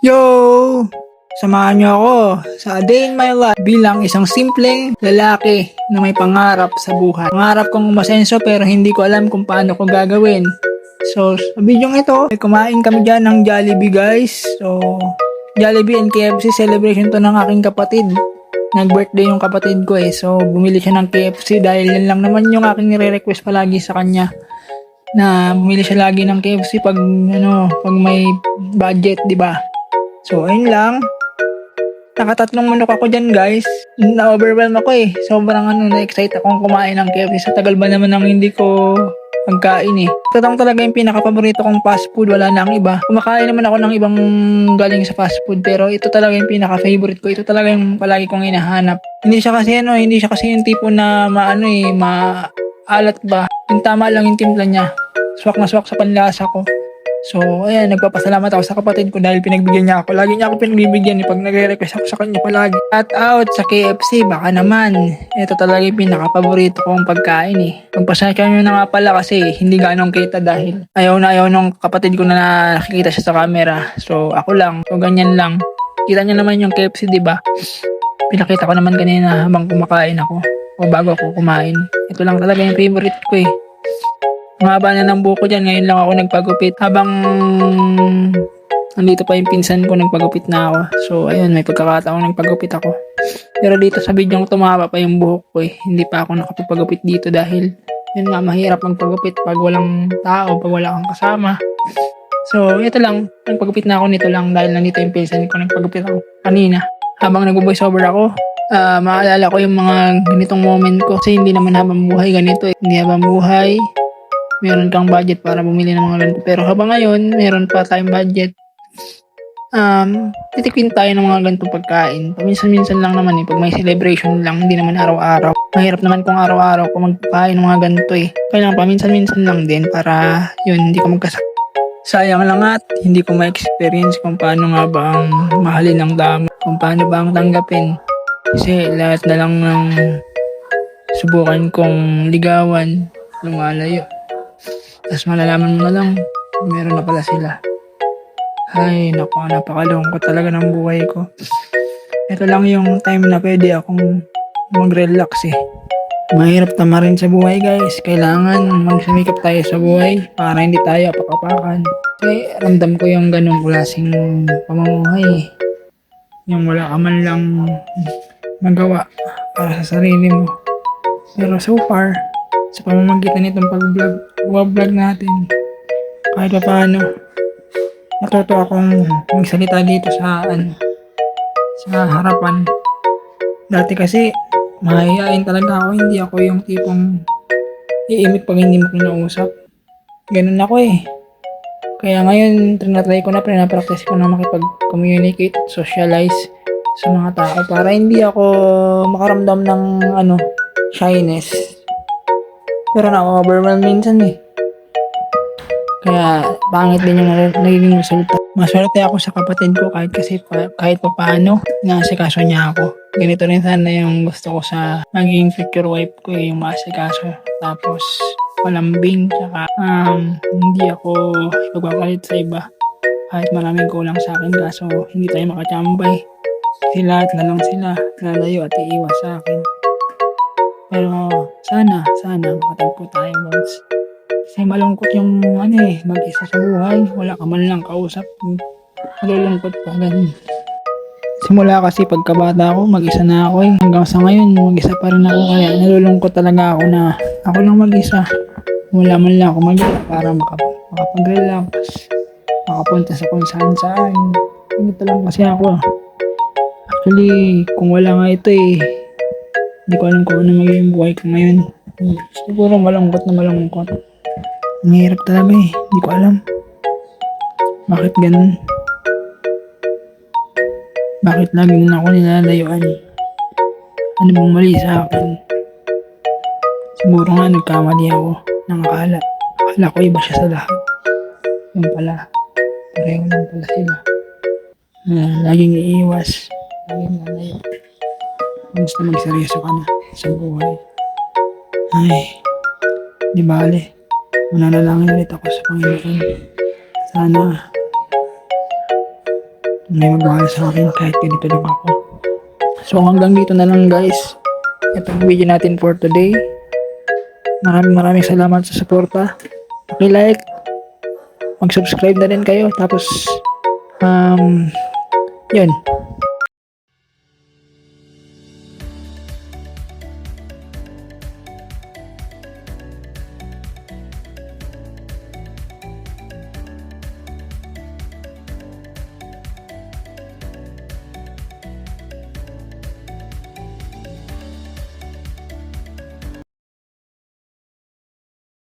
Yo! Samahan niyo ako sa A Day in My Life bilang isang simpleng lalaki na may pangarap sa buhay. Pangarap kong umasenso pero hindi ko alam kung paano ko gagawin. So, sa video ito, may kumain kami dyan ng Jollibee guys. So, Jollibee and KFC celebration to ng aking kapatid. Nag-birthday yung kapatid ko eh. So, bumili siya ng KFC dahil yan lang naman yung aking nire-request palagi sa kanya. Na bumili siya lagi ng KFC pag pag may budget, 'di ba? So, ayun lang. Nakatatlong manok ako dyan, guys. Na-overwhelm ako eh. Sobrang na-excite akong kumain ng KFC. Sa tagal ba naman ng hindi ko pagkain eh. Ito lang talaga yung pinaka-paborito kong fast food. Wala na ang iba. Kumakain naman ako ng ibang galing sa fast food. Pero ito talaga yung pinaka-favorite ko. Ito talaga yung palagi kong hinahanap. Hindi siya kasi yung tipo na maalat ba. Yung tama lang yung timpla niya. Swak na swak sa panlasa ko. So, ayan, nagpapasalamat ako sa kapatid ko dahil pinagbigyan niya ako. Lagi niya ako pinagbibigyan pag nagre-request ako sa kanya palagi. Shout out sa KFC, baka naman. Ito talaga yung pinaka-paborito kong pagkain eh. Pagpasensya nyo na nga pala kasi hindi ganong kita dahil ayaw nung kapatid ko na nakikita siya sa camera. So, ako lang. So, ganyan lang. Kita niyo naman yung KFC, di ba? Pinakita ko naman kanina habang kumakain ako. O bago ako kumain. Ito lang talaga yung favorite ko eh. Mahaba na ng buko dyan. Ngayon lang ako nagpagupit. Habang nandito pa yung pinsan ko, nagpagupit na ako. So, ayun, may pagkakataong nagpagupit ako. Pero dito sa video ko, tumaba pa yung buhok ko eh. Hindi pa ako nakapagpagupit dito dahil yun nga, mahirap magpagupit pag walang tao, pag wala kang kasama. So, ito lang. Nagpagupit na ako nito lang dahil nandito yung pinsan ko. Nagpagupit ako kanina. Habang nag-voice over ako, maalala ko yung mga ganitong moment ko. Kasi hindi naman habang buhay ganito eh. Hindi habang buhay meron kang budget para bumili ng mga ganito. Pero habang ngayon, meron pa tayong budget. Titikwin tayo ng mga ganitong pagkain. Paminsan-minsan lang naman eh. Pag may celebration lang, hindi naman araw-araw. Mahirap naman kung araw-araw kung magpakain ng mga ganito eh. Kailangan paminsan-minsan lang din para yun, hindi ka magkasakit. Sayang lang at hindi ko ma-experience kung paano nga ba ang mahalin ng dama. Kung paano ba ang tanggapin. Kasi lahat na lang ng subukan kong ligawan, lumalayo. Tapos malalaman mo na lang, meron na pala sila. Ay, naku, napakalungkot talaga ng buhay ko. Ito lang yung time na pwede akong mag-relax eh. Mahirap tamarin sa buhay guys. Kailangan magsumikap tayo sa buhay para hindi tayo apakapakan. Kasi ramdam ko yung ganong klaseng pamumuhay eh. Yung wala ka man lang magawa para sa sarili mo. Pero so far, sa pamamagitan nitong pag-vlog natin, kahit pa paano, natuto akong magsalita dito sa harapan. Dati kasi, mahihain talaga ako, hindi ako yung tipong iimik pag hindi mo kinausap. Ganun ako eh. Kaya ngayon, trinatry ko na, pinapractice ko na makipag-communicate, socialize sa mga tao para hindi ako makaramdam ng shyness. Pero na-overwhelm minsan eh. Kaya pangit din yung nagiging resulta. Maswerte ako sa kapatid ko kahit pa paano naasikaso niya ako. Ganito rin sana yung gusto ko sa magiging future wife ko eh, yung maasikaso. Tapos malambing, tsaka hindi ako ipagpapalit sa iba. Kahit maraming kulang sa akin kaso hindi tayo makachambay. Sila at lalang sila, lalayo at iiwas sa akin. Pero sana makatagpo tayo guys. Kasi malungkot yung mag-isa sa buhay. Wala ka man lang kausap. Malulungkot pa ganun. Simula kasi pagkabata ako, mag-isa na ako eh. Hanggang sa ngayon, mag-isa pa rin ako. Kaya nalulungkot talaga ako na ako lang mag-isa. Wala man lang ako mag-isa para makapag-relax. Makapunta sa kung saan. Ganito lang kasi ako. Actually, kung wala nga ito eh, hindi ko alam kung ano magiging buhay ko ngayon. Siguro malungkot na malungkot. Ang hirap talaga eh. Hindi ko alam. Bakit ganun? Bakit lagi na ako nilalayuan? Ano bang mali sa akin? Siguro nga nagkamali ako ng akala. Akala ko iba siya sa lahat. Yung pala. Pareho lang pala sila. Laging iiwas. Laging lalayo. Gusto magseryoso ka na sa buhay. Ay, di bale. Mananalangin ulit ako sa Panginoon. Sana may magmahal sa akin kahit ganito lang ako. So hanggang dito na lang guys. Ito ang video natin for today. Maraming salamat sa suporta. Like, mag-subscribe na rin kayo. Tapos, yun.